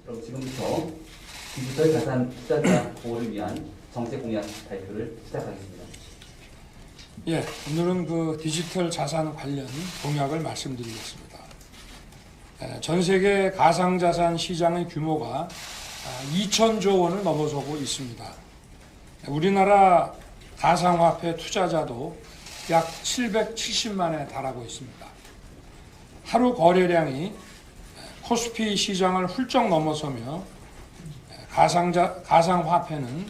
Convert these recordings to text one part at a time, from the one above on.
그럼 지금부터 디지털 자산 투자자 보호를 위한 정책 공약 발표를 시작하겠습니다. 예, 오늘은 그 디지털 자산 관련 공약을 말씀드리겠습니다. 전 세계 가상자산 시장의 규모가 2천조 원을 넘어서고 있습니다. 우리나라 가상화폐 투자자도 약 770만에 달하고 있습니다. 하루 거래량이 코스피 시장을 훌쩍 넘어서며 가상화폐는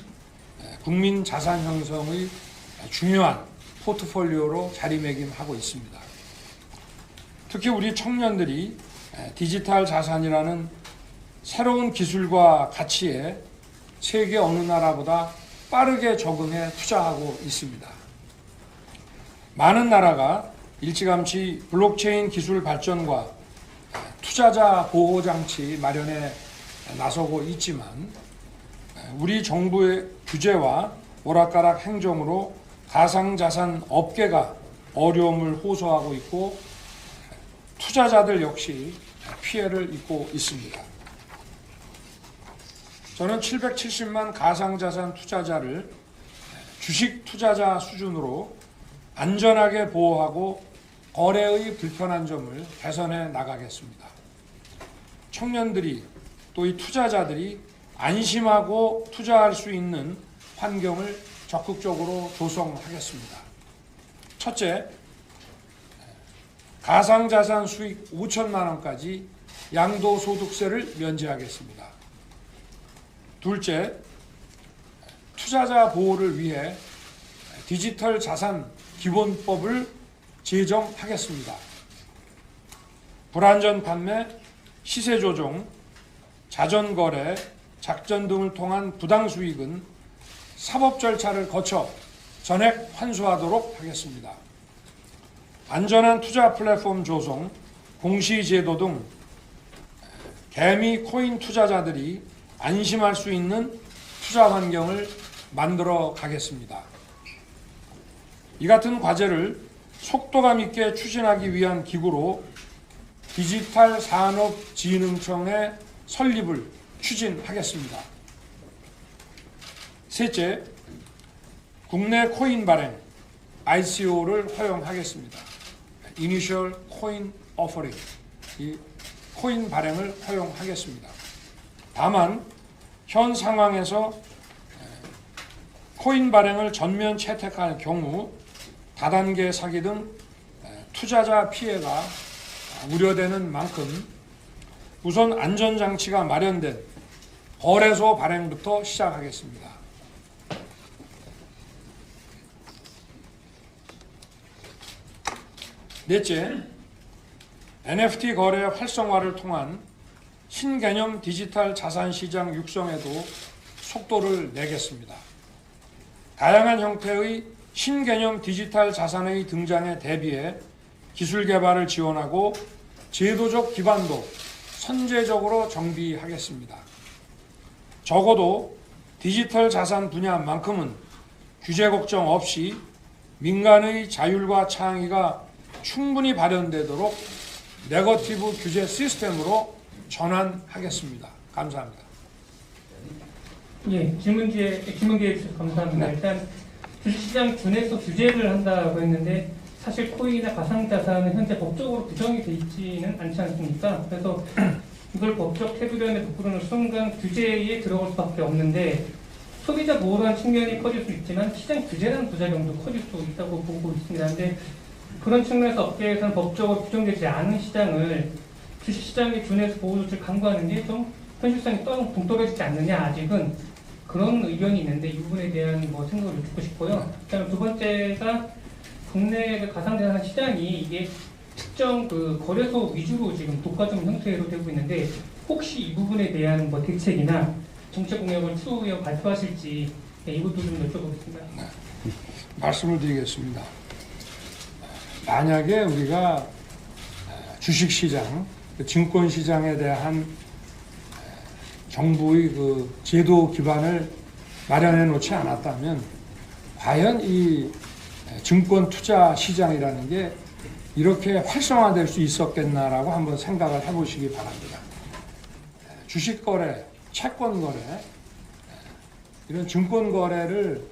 국민 자산 형성의 중요한 포트폴리오로 자리매김하고 있습니다. 특히 우리 청년들이 디지털 자산이라는 새로운 기술과 가치에 세계 어느 나라보다 빠르게 적응해 투자하고 있습니다. 많은 나라가 일찌감치 블록체인 기술 발전과 투자자 보호 장치 마련에 나서고 있지만 우리 정부의 규제와 오락가락 행정으로 가상자산 업계가 어려움을 호소하고 있고 투자자들 역시 피해를 입고 있습니다. 저는 770만 가상자산 투자자를 주식 투자자 수준으로 안전하게 보호하고 거래의 불편한 점을 개선해 나가겠습니다. 청년들이 또 이 투자자들이 안심하고 투자할 수 있는 환경을 적극적으로 조성하겠습니다. 첫째, 가상자산 수익 5천만 원까지 양도소득세를 면제하겠습니다. 둘째, 투자자 보호를 위해 디지털 자산 기본법을 제정하겠습니다. 불안전 판매, 시세 조정, 자전거래, 작전 등을 통한 부당 수익은 사법 절차를 거쳐 전액 환수하도록 하겠습니다. 안전한 투자 플랫폼 조성, 공시제도 등 개미 코인 투자자들이 안심할 수 있는 투자 환경을 만들어 가겠습니다. 이 같은 과제를 속도감 있게 추진하기 위한 기구로 디지털 산업진흥청의 설립을 추진하겠습니다. 셋째, 국내 코인 발행 ICO를 허용하겠습니다. Initial Coin Offering, 이 코인 발행을 허용하겠습니다. 다만 현 상황에서 코인 발행을 전면 채택할 경우 다단계 사기 등 투자자 피해가 우려되는 만큼 우선 안전장치가 마련된 거래소 발행부터 시작하겠습니다. 넷째, NFT 거래 활성화를 통한 신개념 디지털 자산 시장 육성에도 속도를 내겠습니다. 다양한 형태의 신개념 디지털 자산의 등장에 대비해 기술 개발을 지원하고 제도적 기반도 선제적으로 정비하겠습니다. 적어도 디지털 자산 분야만큼은 규제 걱정 없이 민간의 자율과 창의가 충분히 발현되도록 네거티브 규제 시스템으로 전환하겠습니다. 감사합니다. 예, 질문 기회 주셔서 감사합니다. 네. 일단 주식시장 준에서 규제를 한다고 했는데 사실 코인이나 가상자산은 현재 법적으로 규정이 돼 있지는 않지 않습니까? 그래서 이걸 법적 테두리안에 부끄러는 순간 규제에 들어갈 수밖에 없는데 소비자 보호라는 측면이 커질 수 있지만 시장 규제라는 부작용도 커질 수 있다고 보고 있습니다. 근데 그런 측면에서 업계에서는 법적으로 규정되지 않은 시장을 주식시장의 준에서 보호 조치를 강구하는 게 좀 현실성이 동떨어지지 않느냐, 아직은 그런 의견이 있는데 이 부분에 대한 생각을 듣고 싶고요. 그다음에 두 번째가 국내 가상자산 시장이 이게 특정 거래소 위주로 지금 독과점 형태로 되고 있는데 혹시 이 부분에 대한 대책이나 정책 공약을 추후에 발표하실지 이것도 좀 여쭤보겠습니다. 네. 말씀을 드리겠습니다. 만약에 우리가 주식시장, 증권시장에 대한 정부의 제도 기반을 마련해 놓지 않았다면 과연 이 증권 투자 시장이라는 게 이렇게 활성화될 수 있었겠나라고 한번 생각을 해보시기 바랍니다. 주식 거래, 채권 거래, 이런 증권 거래를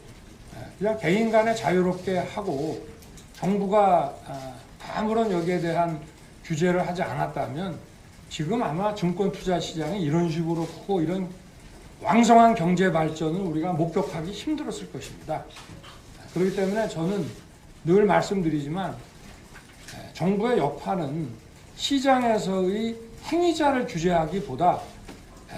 그냥 개인 간에 자유롭게 하고 정부가 아무런 여기에 대한 규제를 하지 않았다면 지금 아마 증권 투자 시장이 이런 식으로 크고 이런 왕성한 경제 발전을 우리가 목격하기 힘들었을 것입니다. 그렇기 때문에 저는 늘 말씀드리지만 정부의 역할은 시장에서의 행위자를 규제하기보다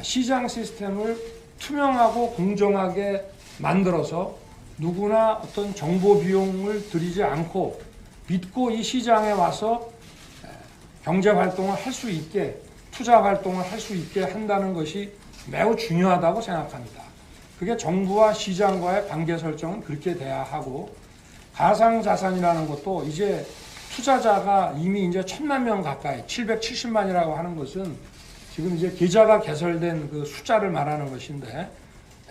시장 시스템을 투명하고 공정하게 만들어서 누구나 어떤 정보 비용을 들이지 않고 믿고 이 시장에 와서 경제 활동을 할 수 있게, 투자 활동을 할 수 있게 한다는 것이 매우 중요하다고 생각합니다. 그게 정부와 시장과의 관계 설정은 그렇게 돼야 하고, 가상자산이라는 것도 이제 투자자가 이미 이제 1,000만 명 가까이, 770만이라고 하는 것은 지금 이제 계좌가 개설된 그 숫자를 말하는 것인데,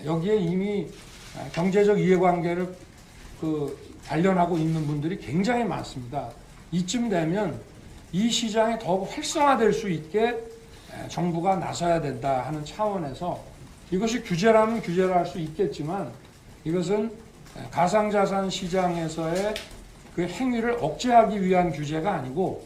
여기에 이미 경제적 이해관계를 관련하고 있는 분들이 굉장히 많습니다. 이쯤 되면 이 시장이 더욱 활성화될 수 있게 정부가 나서야 된다 하는 차원에서, 이것이 규제라면 규제를 할 수 있겠지만 이것은 가상자산 시장에서의 그 행위를 억제하기 위한 규제가 아니고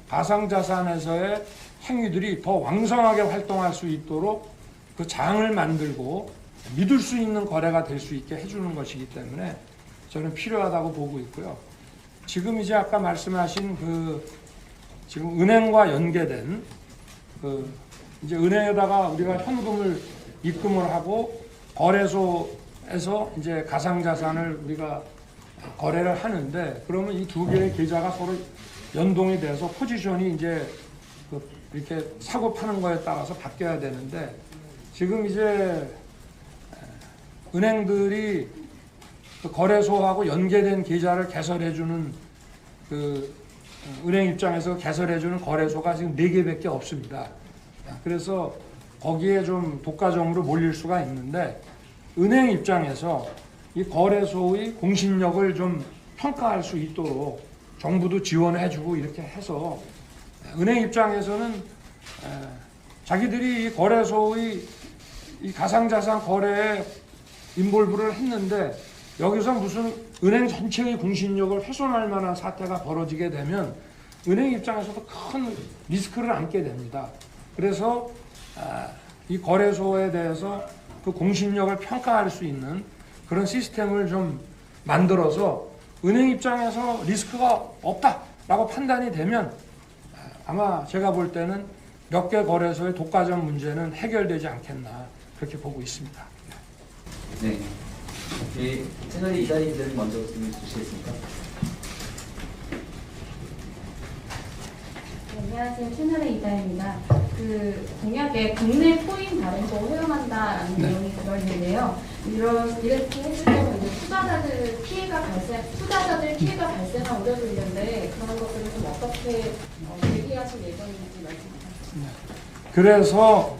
가상자산에서의 행위들이 더 왕성하게 활동할 수 있도록 그 장을 만들고 믿을 수 있는 거래가 될 수 있게 해주는 것이기 때문에 저는 필요하다고 보고 있고요. 지금 이제 아까 말씀하신 지금 은행과 연계된 이제 은행에다가 우리가 현금을 입금을 하고 거래소에서 이제 가상자산을 우리가 거래를 하는데, 그러면 이 두 개의 계좌가 서로 연동이 돼서 포지션이 이제 이렇게 사고 파는 거에 따라서 바뀌어야 되는데, 지금 이제 은행들이 거래소하고 연계된 계좌를 개설해주는 은행 입장에서 개설해주는 거래소가 지금 4개밖에 없습니다. 그래서 거기에 좀 독과점으로 몰릴 수가 있는데, 은행 입장에서 이 거래소의 공신력을 좀 평가할 수 있도록 정부도 지원해주고 이렇게 해서, 은행 입장에서는 자기들이 이 거래소의 이 가상자산 거래에 인볼브를 했는데 여기서 무슨 은행 전체의 공신력을 훼손할 만한 사태가 벌어지게 되면 은행 입장에서도 큰 리스크를 안게 됩니다. 그래서 이 거래소에 대해서 그 공신력을 평가할 수 있는 그런 시스템을 좀 만들어서 은행 입장에서 리스크가 없다라고 판단이 되면 아마 제가 볼 때는 몇 개 거래소의 독과점 문제는 해결되지 않겠나 그렇게 보고 있습니다. 네. 채널의 이다희 기자님 먼저 질문 주시겠습니까? 네, 안녕하세요. 채널의 이다희입니다. 공약에 국내 코인 발행도 허용한다라는 내용이 들어있는데요. 이렇게 했을 경우 이제 투자자들 피해가 발생할 우려도 있는데 그런 것들을 좀 어떻게 대비하실 예정인지 말씀 부탁드립니다. 그래서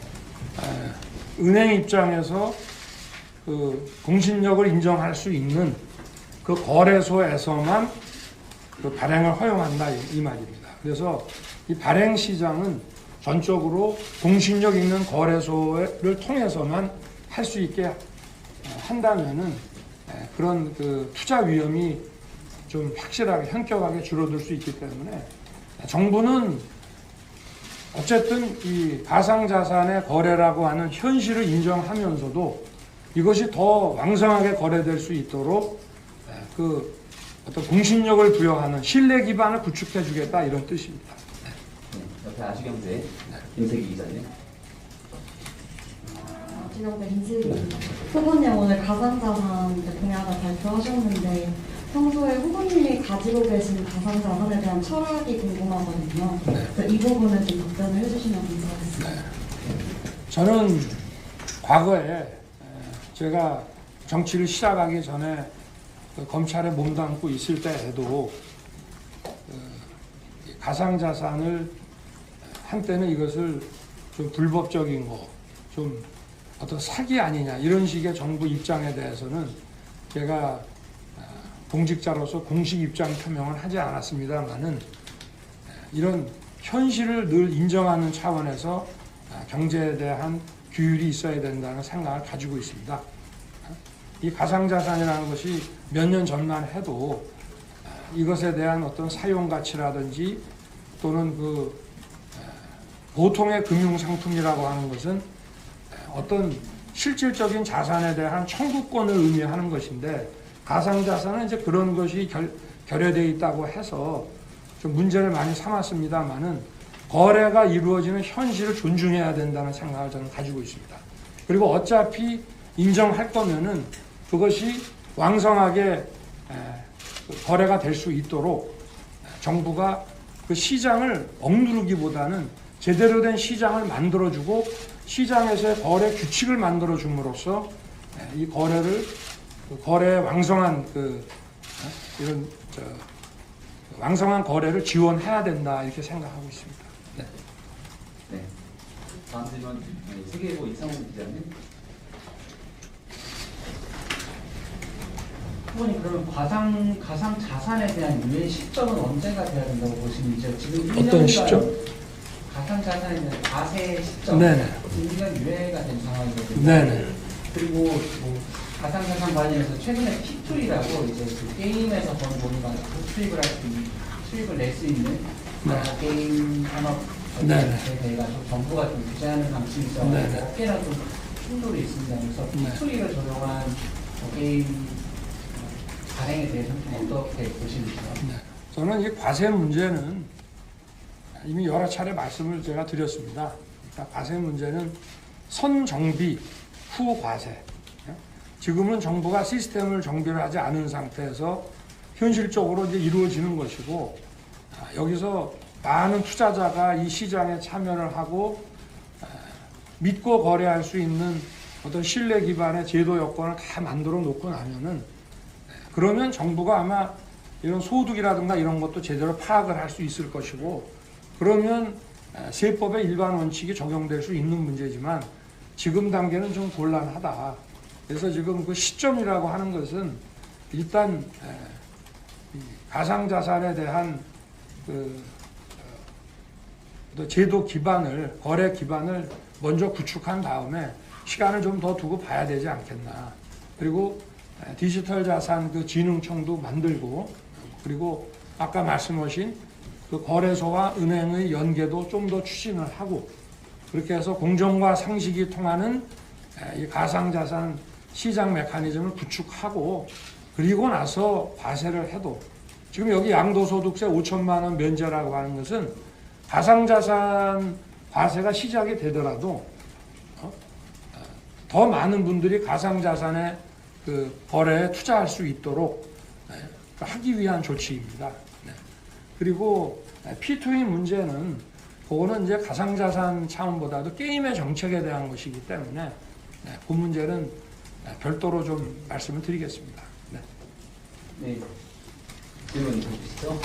은행 입장에서 공신력을 인정할 수 있는 그 거래소에서만 그 발행을 허용한다 이 말입니다. 그래서 이 발행 시장은 전적으로 공신력 있는 거래소를 통해서만 할 수 있게 한다면은 그런 투자 위험이 좀 확실하게 현격하게 줄어들 수 있기 때문에 정부는 어쨌든 이 가상자산의 거래라고 하는 현실을 인정하면서도 이것이 더 왕성하게 거래될 수 있도록 어떤 공신력을 부여하는 신뢰 기반을 구축해 주겠다 이런 뜻입니다. 네. 옆에 아주경제 김세기 기자님. 아주경제 김세기입니다. 후보님 오늘 가상자산 공약을 발표하셨는데 평소에 후보님이 가지고 계신 가상자산에 대한 철학이 궁금하거든요. 그래서 이 부분을 좀 답변을 해주시면 감사하겠습니다. 네. 저는 과거에 제가 정치를 시작하기 전에 검찰에 몸담고 있을 때에도 가상자산을 한때는 이것을 좀 불법적인 거, 좀 어떤 사기 아니냐 이런 식의 정부 입장에 대해서는 제가 공직자로서 공식 입장 표명을 하지 않았습니다만은 이런 현실을 늘 인정하는 차원에서 경제에 대한 규율이 있어야 된다는 생각을 가지고 있습니다. 이 가상자산이라는 것이 몇 년 전만 해도 이것에 대한 어떤 사용 가치라든지 또는 그 보통의 금융상품이라고 하는 것은 어떤 실질적인 자산에 대한 청구권을 의미하는 것인데, 가상자산은 이제 그런 것이 결여되어 있다고 해서 좀 문제를 많이 삼았습니다만은, 거래가 이루어지는 현실을 존중해야 된다는 생각을 저는 가지고 있습니다. 그리고 어차피 인정할 거면은 그것이 왕성하게 거래가 될 수 있도록 정부가 그 시장을 억누르기보다는 제대로 된 시장을 만들어주고 시장에서의 거래 규칙을 만들어줌으로써 이 거래의 왕성한 이런 왕성한 거래를 지원해야 된다, 이렇게 생각하고 있습니다. 네. 네. 다음 질문 세계보 이상훈 기자님. 후보님, 그러면 가상 자산에 대한 유예 시점은 언제가 돼야 된다고 보시는지요? 지금 1년간 어떤 시점? 가상 자산에 대한 과세 시점, 네네. 1년 유예가 된 상황이거든요. 네네. 그리고 뭐 가상 자산 관련해서 최근에 P2E라고 이제 그 게임에서 버는 돈이가 수입을 할 수 있는, 수입을 낼 수 있는 게임 산업에 대해서 정부가 좀 규제하는 방침이 있어서 업계랑 좀 충돌이 있습니다. 그래서 P2E를 적용한 게임 발행에 대해서는 좀 어떻게 보시는지요? 네. 저는 이 과세 문제는 이미 여러 차례 말씀을 제가 드렸습니다. 그러니까 과세 문제는 선정비, 후과세. 지금은 정부가 시스템을 정비를 하지 않은 상태에서 현실적으로 이제 이루어지는 것이고, 여기서 많은 투자자가 이 시장에 참여를 하고 믿고 거래할 수 있는 어떤 신뢰 기반의 제도 여건을 다 만들어 놓고 나면은, 그러면 정부가 아마 이런 소득이라든가 이런 것도 제대로 파악을 할 수 있을 것이고, 그러면 세법의 일반 원칙이 적용될 수 있는 문제지만 지금 단계는 좀 곤란하다. 그래서 지금 그 시점이라고 하는 것은 일단 가상자산에 대한 제도 기반을, 거래 기반을 먼저 구축한 다음에 시간을 좀 더 두고 봐야 되지 않겠나. 그리고 디지털 자산 그 진흥청도 만들고, 그리고 아까 말씀하신 그 거래소와 은행의 연계도 좀 더 추진을 하고, 그렇게 해서 공정과 상식이 통하는 이 가상자산 시장 메커니즘을 구축하고, 그리고 나서 과세를 해도, 지금 여기 양도소득세 5천만 원 면제라고 하는 것은 가상자산 과세가 시작이 되더라도 더 많은 분들이 가상자산에 그 거래에 투자할 수 있도록 하기 위한 조치입니다. 그리고 P2E 문제는 그거는 이제 가상자산 차원보다도 게임의 정책에 대한 것이기 때문에 그 문제는 별도로 좀 말씀을 드리겠습니다. 네. 네. 질문 주시죠.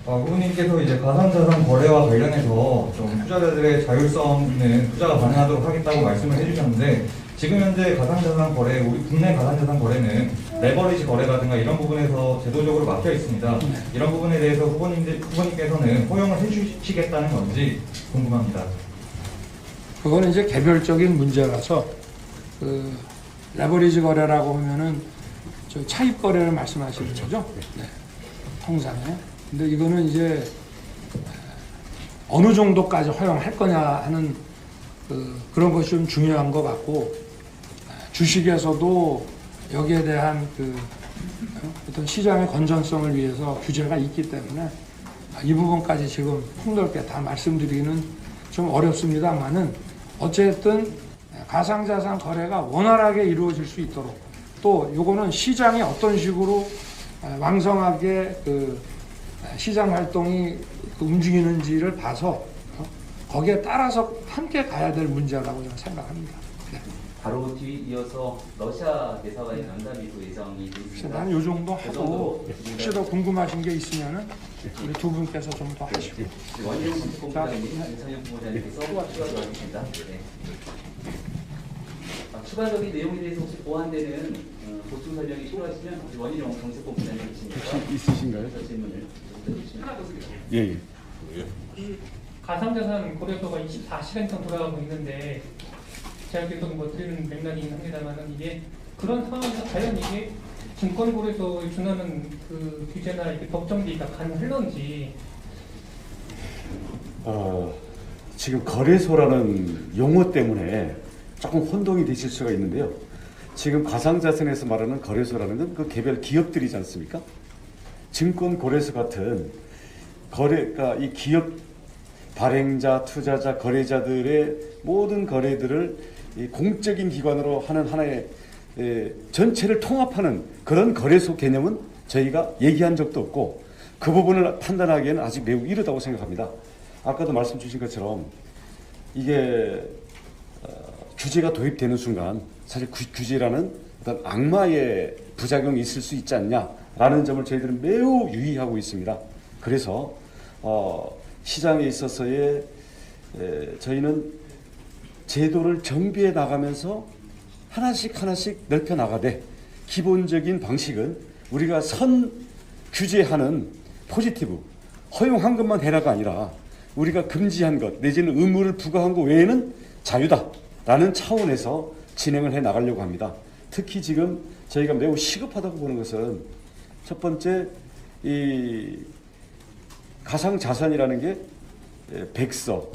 후보님께서 이제 가상자산 거래와 관련해서 좀 투자자들의 자율성 있는 투자가 가능하도록 하겠다고 말씀을 해주셨는데, 지금 현재 가상자산 거래, 우리 국내 가상자산 거래는 레버리지 거래라든가 이런 부분에서 제도적으로 막혀 있습니다. 이런 부분에 대해서 후보님께서는 허용을 해주시겠다는 건지 궁금합니다. 그거는 이제 개별적인 문제라서, 그 레버리지 거래라고 하면은 저 차입 거래를 말씀하시는 거죠? 네. 통상에. 근데 이거는 이제 어느 정도까지 허용할 거냐 하는 그런 것이 좀 중요한 것 같고, 주식에서도 여기에 대한 어떤 시장의 건전성을 위해서 규제가 있기 때문에 이 부분까지 지금 폭넓게 다 말씀드리기는 좀 어렵습니다만은, 어쨌든 가상자산 거래가 원활하게 이루어질 수 있도록, 또 요거는 시장이 어떤 식으로 왕성하게 시장 활동이 움직이는지를 봐서 거기에 따라서 함께 가야 될 문제라고 저는 생각합니다. 네. 바로 뒤 이어서 러시아 대사관의 면담이 또 예정이 돼 있습니다. 난 요 정도 하고, 혹시 더 궁금하신 게 있으면은 우리 두 분께서 좀 더 하시고. 원희룡 정치본부장님, 윤창현 부부장님께서 추가로 하겠습니다. 네. 추가적인 내용에 대해서 혹시 보완되는 보충 설명이 필요하시면 혹시 원희룡 정치본부장님 계십니까? 혹시 있으신가요? 질문을 해주시면. 예. 이 가상자산 거래소가 24시간 이상 돌아가고 있는데 제가 계속 뭐 드리는 맥락이긴 합니다만은 이게 그런 상황에서 과연 이게 증권거래소에 준하는 그 규제나 이렇게 법정비가 가능할런지. 지금 거래소라는 용어 때문에 조금 혼동이 되실 수가 있는데요. 지금 가상자산에서 말하는 거래소라는 건 그 개별 기업들이지 않습니까? 증권거래소 같은 거래가 이 기업 발행자, 투자자, 거래자들의 모든 거래들을 이 공적인 기관으로 하는 하나의 전체를 통합하는 그런 거래소 개념은 저희가 얘기한 적도 없고 그 부분을 판단하기에는 아직 매우 이르다고 생각합니다. 아까도 말씀 주신 것처럼 이게 규제가 도입되는 순간 사실 규제라는 어떤 악마의 부작용이 있을 수 있지 않냐라는 점을 저희들은 매우 유의하고 있습니다. 그래서 시장에 있어서의 저희는 제도를 정비해 나가면서 하나씩 넓혀 나가되 기본적인 방식은 우리가 선 규제하는 포지티브 허용한 것만 해라가 아니라 우리가 금지한 것 내지는 의무를 부과한 것 외에는 자유다라는 차원에서 진행을 해 나가려고 합니다. 특히 지금 저희가 매우 시급하다고 보는 것은 첫 번째 이 가상자산이라는 게 백서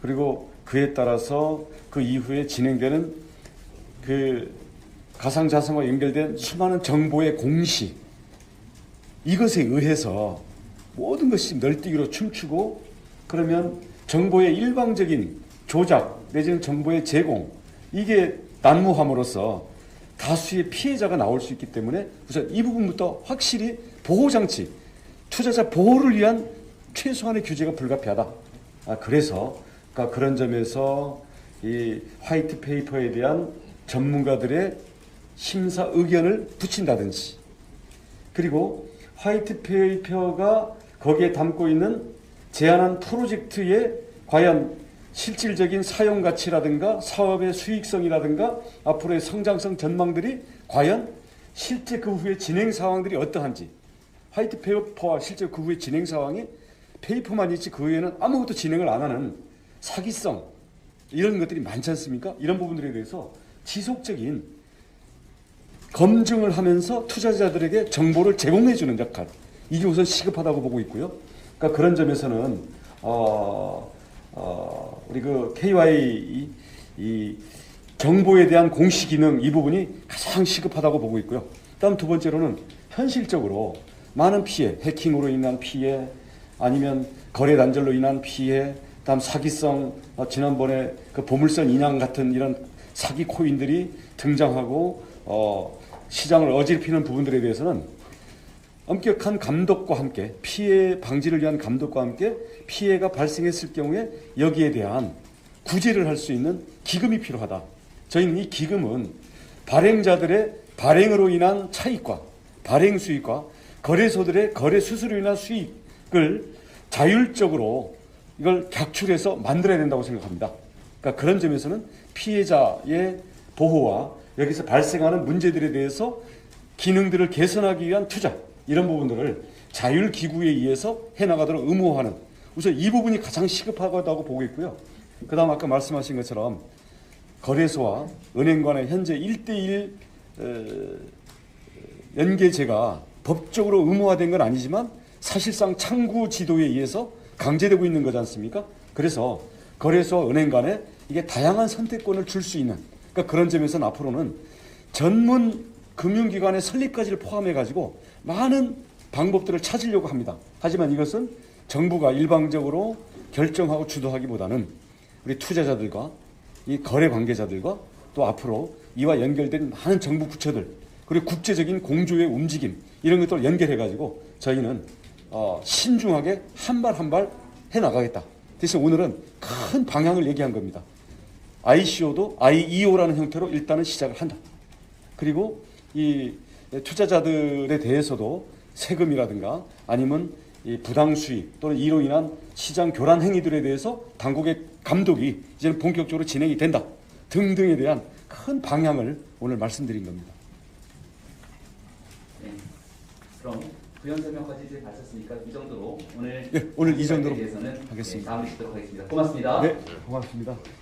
그리고 그에 따라서 그 이후에 진행되는 그 가상자산과 연결된 수많은 정보의 공시 이것에 의해서 모든 것이 널뛰기로 춤추고 그러면 정보의 일방적인 조작 내지는 정보의 제공 이게 난무함으로써 다수의 피해자가 나올 수 있기 때문에 우선 이 부분부터 확실히 보호장치 투자자 보호를 위한 최소한의 규제가 불가피하다. 그래서 그런 점에서 이 화이트 페이퍼에 대한 전문가들의 심사 의견을 붙인다든지 그리고 화이트 페이퍼가 거기에 담고 있는 제안한 프로젝트의 과연 실질적인 사용 가치라든가 사업의 수익성이라든가 앞으로의 성장성 전망들이 과연 실제 그 후에 진행 상황들이 어떠한지 화이트 페이퍼와 실제 그 후에 진행 상황이 페이퍼만 있지 그 외에는 아무것도 진행을 안 하는 사기성 이런 것들이 많지 않습니까? 이런 부분들에 대해서 지속적인 검증을 하면서 투자자들에게 정보를 제공해 주는 역할 이게 우선 시급하다고 보고 있고요. 그러니까 그런 점에서는 우리 그 KY 이 정보에 대한 공시 기능 이 부분이 가장 시급하다고 보고 있고요. 다음 두 번째로는 현실적으로 많은 피해, 해킹으로 인한 피해, 아니면 거래 단절로 인한 피해, 다음 사기성, 지난번에 그 보물선 인양 같은 이런 사기 코인들이 등장하고 시장을 어지럽히는 부분들에 대해서는 엄격한 감독과 함께 피해 방지를 위한 감독과 함께 피해가 발생했을 경우에 여기에 대한 구제를 할 수 있는 기금이 필요하다. 저희는 이 기금은 발행자들의 발행으로 인한 차익과 발행 수익과 거래소들의 거래 수수료로 인한 수익을 자율적으로 이걸 객출해서 만들어야 된다고 생각합니다. 그러니까 그런 점에서는 피해자의 보호와 여기서 발생하는 문제들에 대해서 기능들을 개선하기 위한 투자 이런 부분들을 자율기구에 의해서 해나가도록 의무화하는 우선 이 부분이 가장 시급하다고 보고 있고요. 그 다음 아까 말씀하신 것처럼 거래소와 은행 간의 현재 1:1 연계제가 법적으로 의무화된 건 아니지만 사실상 창구 지도에 의해서 강제되고 있는 거지 않습니까? 그래서 거래소와 은행 간에 이게 다양한 선택권을 줄 수 있는 그러니까 그런 점에서는 앞으로는 전문 금융기관의 설립까지를 포함해가지고 많은 방법들을 찾으려고 합니다. 하지만 이것은 정부가 일방적으로 결정하고 주도하기보다는 우리 투자자들과 이 거래 관계자들과 또 앞으로 이와 연결된 많은 정부 부처들 그리고 국제적인 공조의 움직임 이런 것들을 연결해가지고 저희는 신중하게 한 발 한 발 해나가겠다. 대신 오늘은 큰 방향을 얘기한 겁니다. ICO도 IEO라는 형태로 일단은 시작을 한다. 그리고 이 투자자들에 대해서도 세금이라든가 아니면 이 부당 수익 또는 이로 인한 시장 교란 행위들에 대해서 당국의 감독이 이제는 본격적으로 진행이 된다. 등등에 대한 큰 방향을 오늘 말씀드린 겁니다. 네. 그럼 부연 설명까지 이제 마쳤으니까 이 정도로 오늘 예, 오늘 이 정도로 대해서는 하겠습니다. 마무리 짓도록 하겠습니다. 고맙습니다. 네, 고맙습니다.